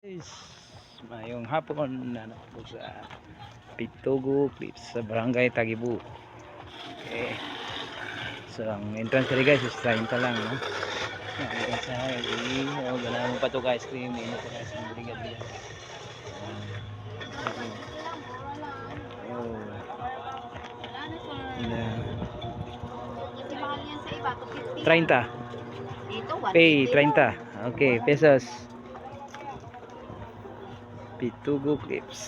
Guys, mayong hapon na po sa Pitugo Cliffs sa Barangay Tagibu. Okay. So ang entrance dito guys is 30 lang, no? Ang sa ganahan mo pa to guys, cream ino pa guys ng bigat-bigat. Oh. Yeah. 30. Pay 30. Okay, pesos. Pitugo Cliffs.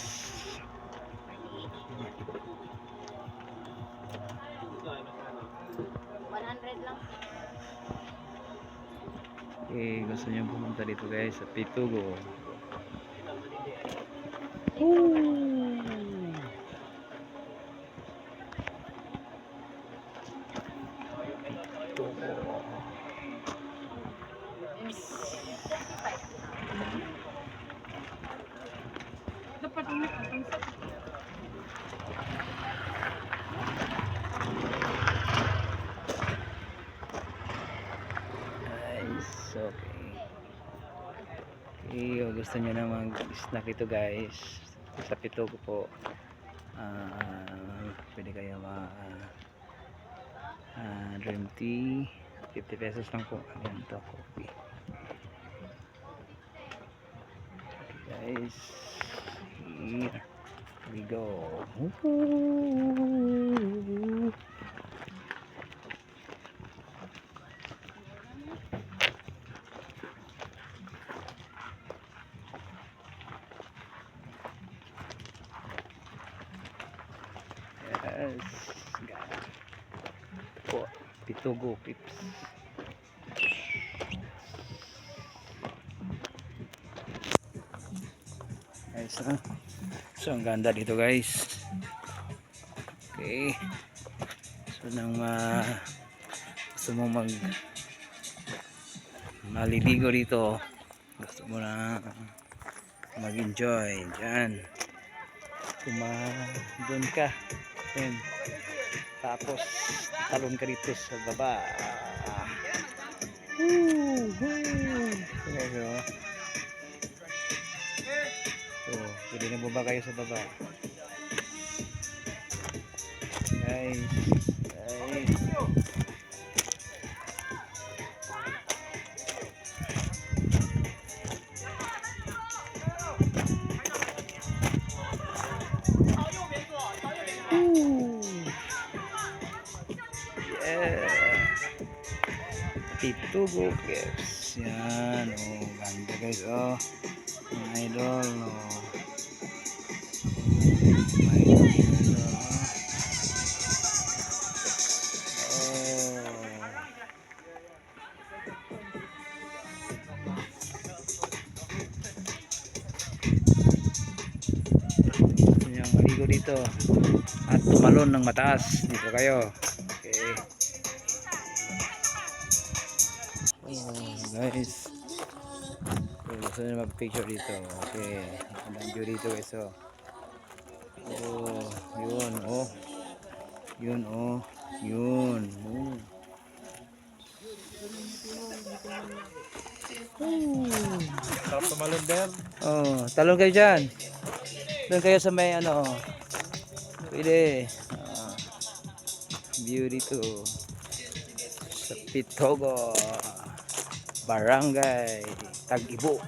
Okay, gusto niyo pumunta dito guys sa Pitugo. Nice, okay. Okay, gusto niyo na mag-snack ito guys sa Pitugo po. Pwede kayo dream tea 50 pesos lang po. Ayan to, coffee. Okay, guys, here we go. Yes, po, Pitugo Cliffs. Guys, so ang ganda dito guys. Okay, so nang gusto mo maliligo dito, gusto mo na mag-enjoy dyan, doon ka. Ayan. Tapos talon ka dito sa baba. So, pwede na baba kayo sa baba. Guys, Pitugo Cliffs. Yan, oh, ganda guys, oh. Mga idol, oh. Mga idol, gusto nyo maligo dito at tumalon ng mataas, dito kayo. Okay. Guys, so, gusto nyo mag-picture dito. Okay, ang view dito guys, oh. Yun, oh. Yun, oh. Yun, oh. Sarap tumalon din. Oh, talon kayo dyan. Doon kayo sa may ano. Pwede. View dito sa Pitugo Barangay Tagibu.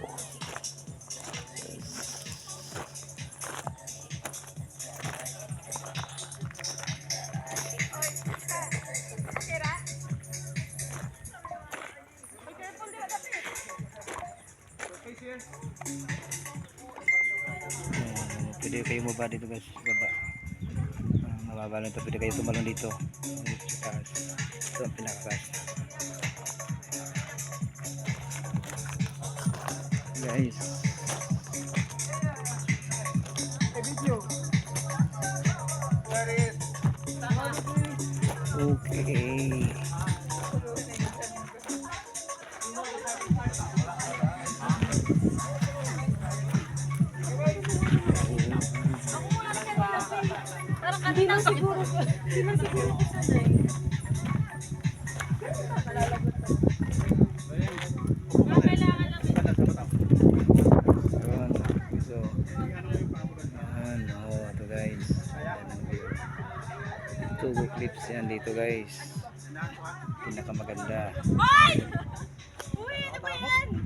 Pwede kayo mababa dito guys, baba. Mababa lang ito, pwede kayo tumalon dito. Sa taas. Ito ang pinakakas. Guys. Okay. Hindi na siguro. Hindi na siguro ko sanay. Pitugo clips yan dito guys. Pinakamaganda. Uy, ano ba yan?